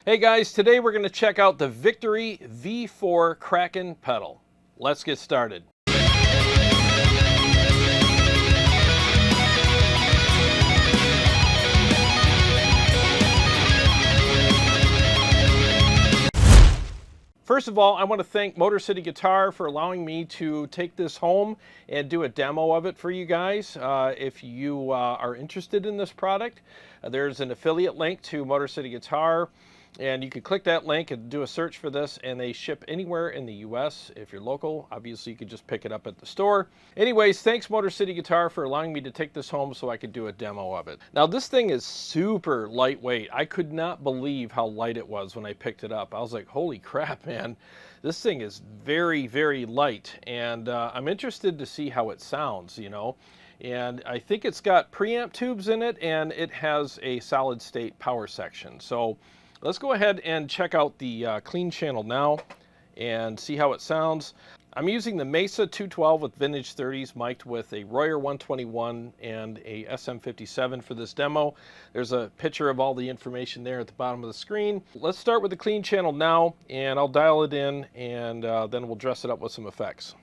Hey guys, today we're going to check out the Victory V4 Kraken pedal. Let's get started. First of all, I want to thank Motor City Guitar for allowing me to take this home and do a demo of it for you guys. If you are interested in this product, there's an affiliate link to Motor City Guitar, and you can click that link and do a search for this, and they ship anywhere in the US. If you're local, obviously you could just pick it up at the store. Anyways, thanks Motor City Guitar for allowing me to take this home so I could do a demo of it. Now this thing is super lightweight. I could not believe how light it was when I picked it up. I was like, holy crap, man. This thing is very, very light, and I'm interested to see how it sounds, you know. And I think it's got preamp tubes in it, and it has a solid state power section. So let's go ahead and check out the clean channel now and see how it sounds. I'm using the Mesa 212 with vintage 30s mic'd with a Royer 121 and a SM57 for this demo. There's a picture of all the information there at the bottom of the screen. Let's start with the clean channel now, and I'll dial it in, and then we'll dress it up with some effects.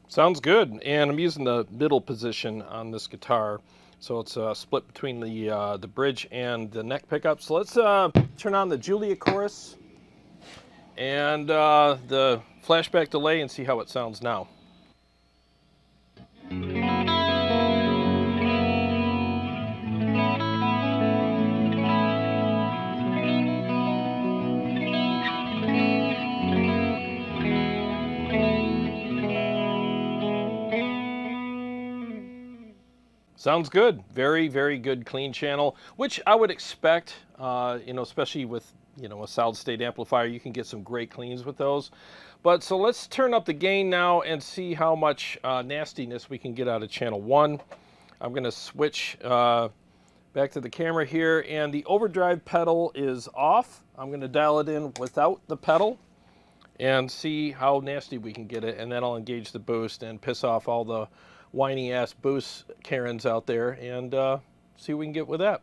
Sounds good, and I'm using the middle position on this guitar, so it's split between the bridge and the neck pickup. So let's turn on the Julia chorus and the flashback delay and see how it sounds now. Sounds good. Very, very good clean channel, which I would expect, you know, especially with, you know, a solid state amplifier, you can get some great cleans with those. But so let's turn up the gain now and see how much nastiness we can get out of channel 1. I'm going to switch back to the camera here, and the overdrive pedal is off. I'm going to dial it in without the pedal and see how nasty we can get it, and then I'll engage the boost and piss off all the whiny ass boost Karens out there and see what we can get with that.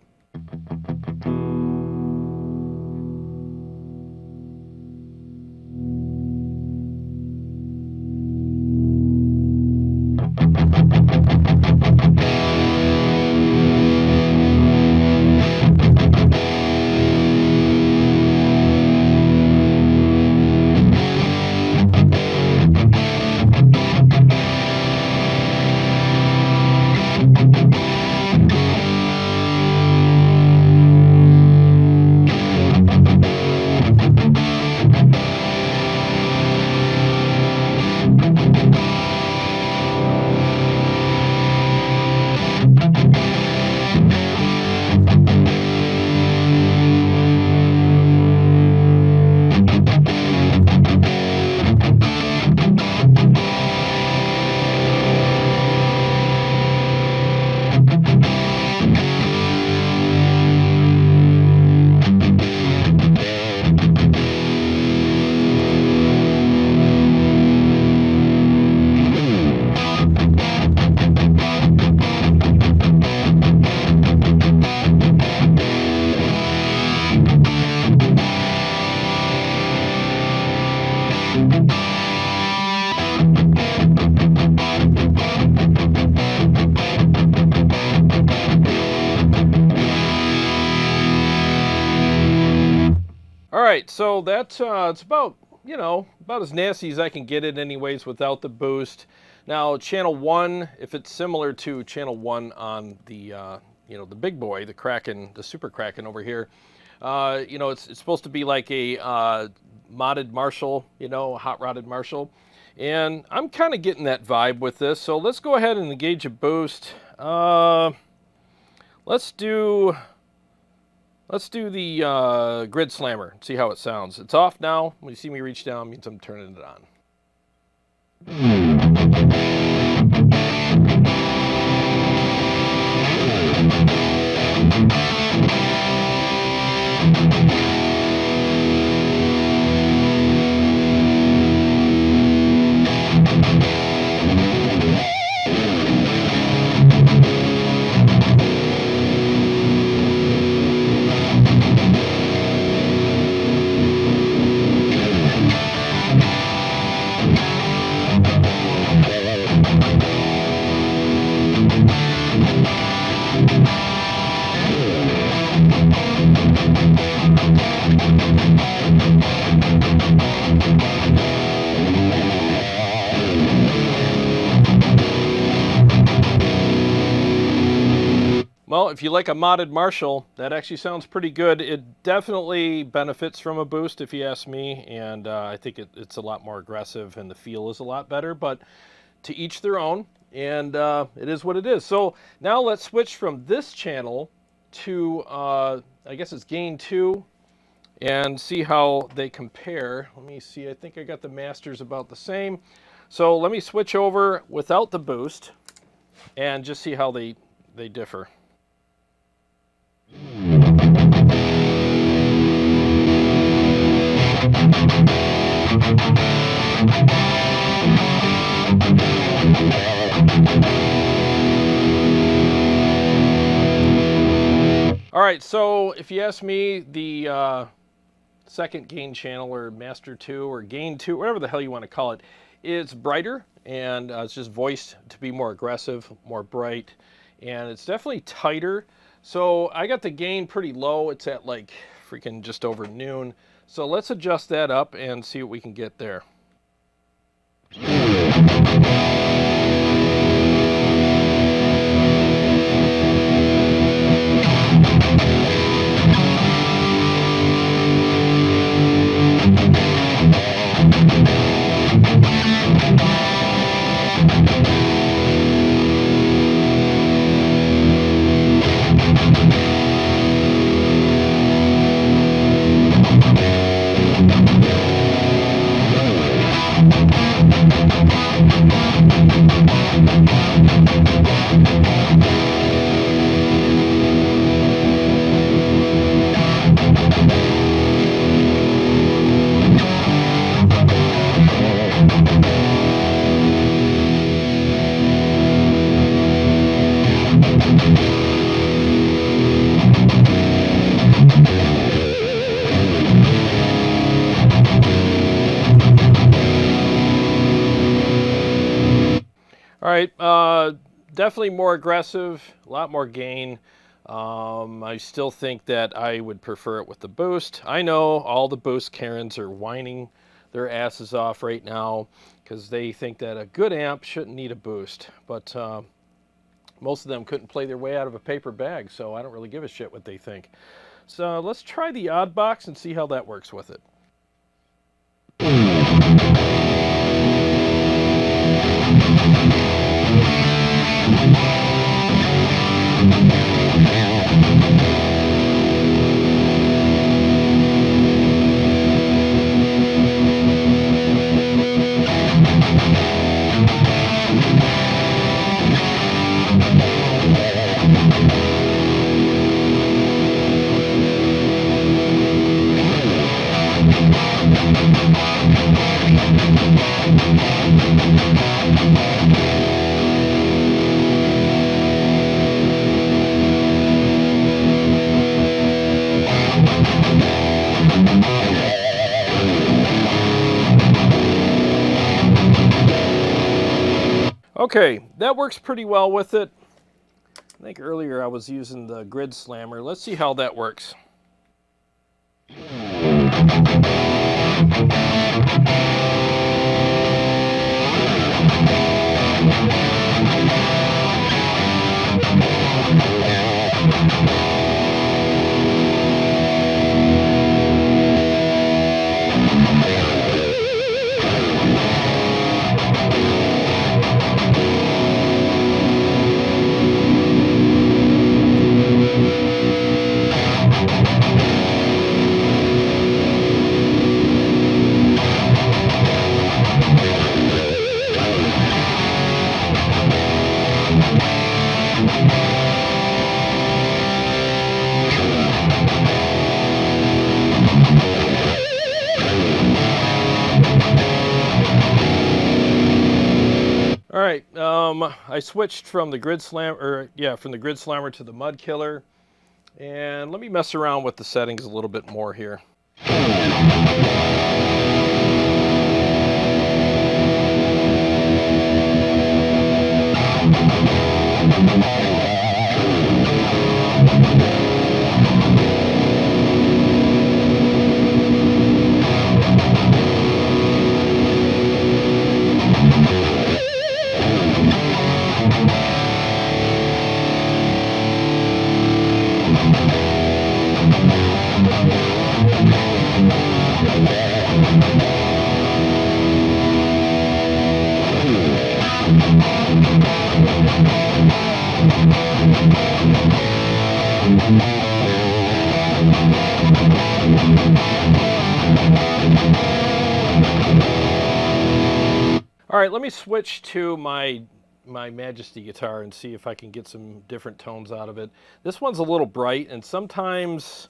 right, so that's it's about, you know, about as nasty as I can get it anyways without the boost. Now, channel 1, if it's similar to channel 1 on the, you know, the big boy, the Kraken, the Super Kraken over here, You know, it's supposed to be like a modded Marshall, you know, hot rodded Marshall. And I'm kind of getting that vibe with this. So let's go ahead and engage a boost. Let's do the grid slammer, see how it sounds. It's off now. When you see me reach down, it means I'm turning it on. Well, if you like a modded Marshall, that actually sounds pretty good. It definitely benefits from a boost, if you ask me, and I think it's a lot more aggressive and the feel is a lot better, but to each their own, and it is what it is. So now let's switch from this channel to, I guess it's gain 2, and see how they compare. Let me see, I think I got the masters about the same. So let me switch over without the boost and just see how they differ. All right, so if you ask me, the second gain channel, or master 2 or gain 2, whatever the hell you want to call it, is brighter, and it's just voiced to be more aggressive, more bright, and it's definitely tighter. So I got the gain pretty low. It's at like freaking just over noon. So let's adjust that up and see what we can get there. All right, definitely more aggressive, a lot more gain. I still think that I would prefer it with the boost. I know all the boost Karens are whining their asses off right now because they think that a good amp shouldn't need a boost. But most of them couldn't play their way out of a paper bag, so I don't really give a shit what they think. So let's try the odd box and see how that works with it. Okay, that works pretty well with it. I think earlier I was using the grid slammer. Let's see how that works. right, I switched from the grid slam, from the grid slammer to the mud killer, and let me mess around with the settings a little bit more here. All right, let me switch to my Majesty guitar and see if I can get some different tones out of it. This one's a little bright, and sometimes,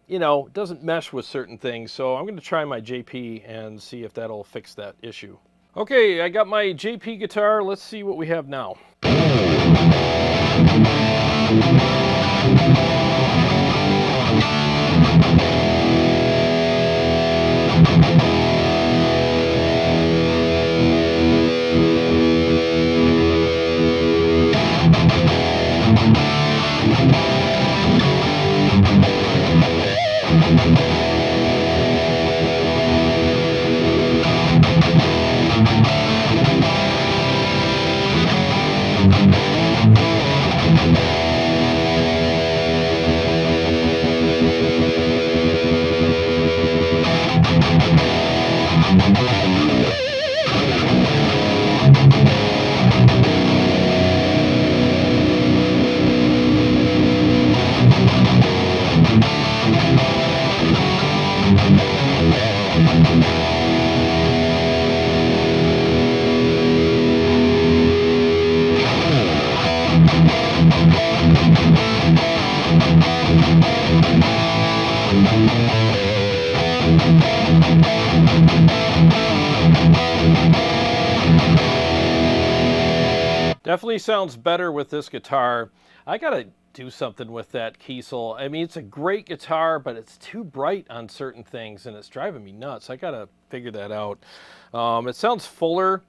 you know, it doesn't mesh with certain things, so I'm going to try my JP and see if that'll fix that issue. Okay, I got my JP guitar. Let's see what we have now. Definitely sounds better with this guitar. I gotta do something with that Kiesel. I mean, it's a great guitar, but it's too bright on certain things, and it's driving me nuts. I gotta figure that out. It sounds fuller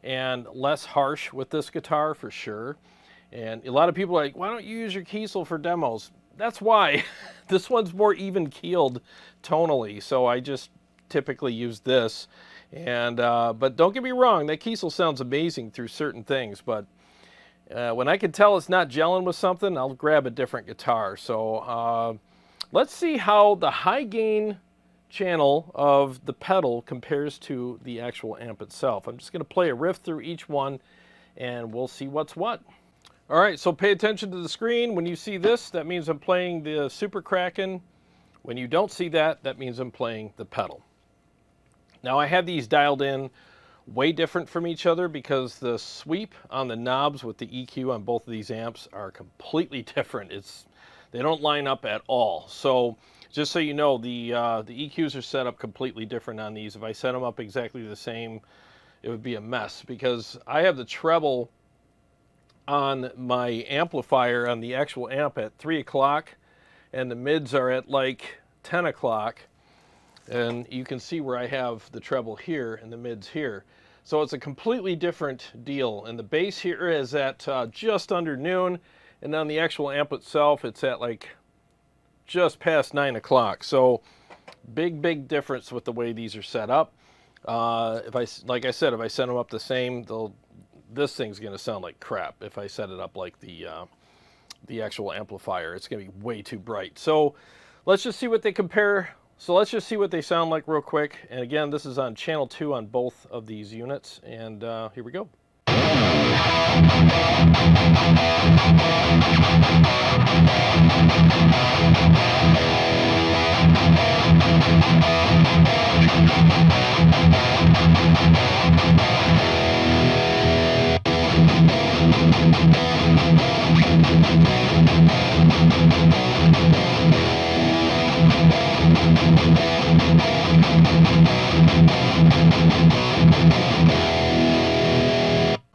and less harsh with this guitar for sure. And a lot of people are like, why don't you use your Kiesel for demos? That's why. This one's more even keeled tonally, so I just typically use this. And but don't get me wrong, that Kiesel sounds amazing through certain things, but when I can tell it's not gelling with something, I'll grab a different guitar. So let's see how the high gain channel of the pedal compares to the actual amp itself. I'm just going to play a riff through each one, and we'll see what's what. All right, so pay attention to the screen. When you see this, that means I'm playing the Super Kraken. When you don't see that, that means I'm playing the pedal. Now I have these dialed in way different from each other because the sweep on the knobs with the EQ on both of these amps are completely different. They don't line up at all. So just so you know, the EQs are set up completely different on these. If I set them up exactly the same, it would be a mess because I have the treble on my amplifier on the actual amp at 3 o'clock and the mids are at like 10 o'clock. And you can see where I have the treble here and the mids here. So it's a completely different deal. And the bass here is at just under noon. And on the actual amp itself, it's at like just past 9 o'clock. So big difference with the way these are set up. Like I said, if I set them up the same, this thing's going to sound like crap. If I set it up like the actual amplifier, it's going to be way too bright. So let's just see what they compare. So let's just see what they sound like real quick. And again, this is on channel 2 on both of these units. And here we go.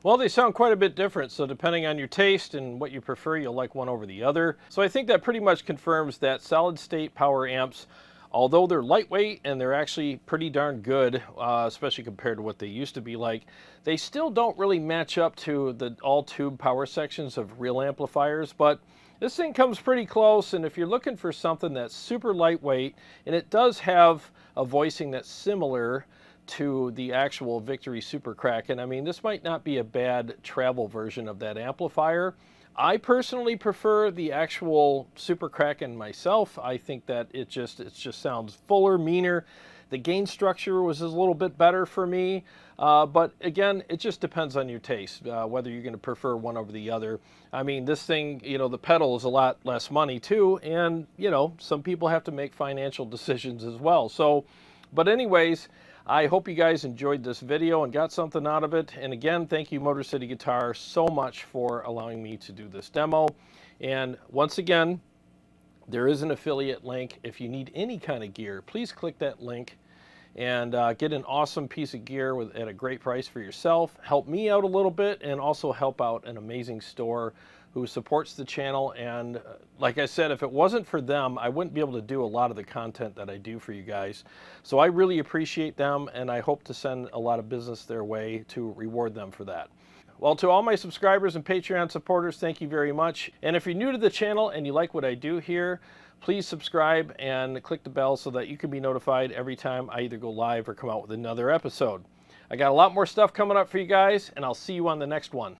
Well, they sound quite a bit different, so depending on your taste and what you prefer, you'll like one over the other. So I think that pretty much confirms that solid state power amps, although they're lightweight and they're actually pretty darn good, especially compared to what they used to be like, they still don't really match up to the all-tube power sections of real amplifiers, but this thing comes pretty close. And if you're looking for something that's super lightweight, and it does have a voicing that's similar to the actual Victory Super Kraken, I mean, this might not be a bad travel version of that amplifier. I personally prefer the actual Super Kraken myself. I think that it just sounds fuller, meaner. The gain structure was a little bit better for me, but again, it just depends on your taste, whether you're going to prefer one over the other. I mean, this thing, you know, the pedal is a lot less money too, and you know, some people have to make financial decisions as well. So, but anyways, I hope you guys enjoyed this video and got something out of it. And again, thank you, Motor City Guitar, so much for allowing me to do this demo. And once again, there is an affiliate link. If you need any kind of gear, please click that link and get an awesome piece of gear at a great price for yourself. Help me out a little bit and also help out an amazing store who supports the channel. And like I said, if it wasn't for them, I wouldn't be able to do a lot of the content that I do for you guys. So I really appreciate them, and I hope to send a lot of business their way to reward them for that. Well, to all my subscribers and Patreon supporters, thank you very much. And if you're new to the channel and you like what I do here, please subscribe and click the bell so that you can be notified every time I either go live or come out with another episode. I got a lot more stuff coming up for you guys, and I'll see you on the next one.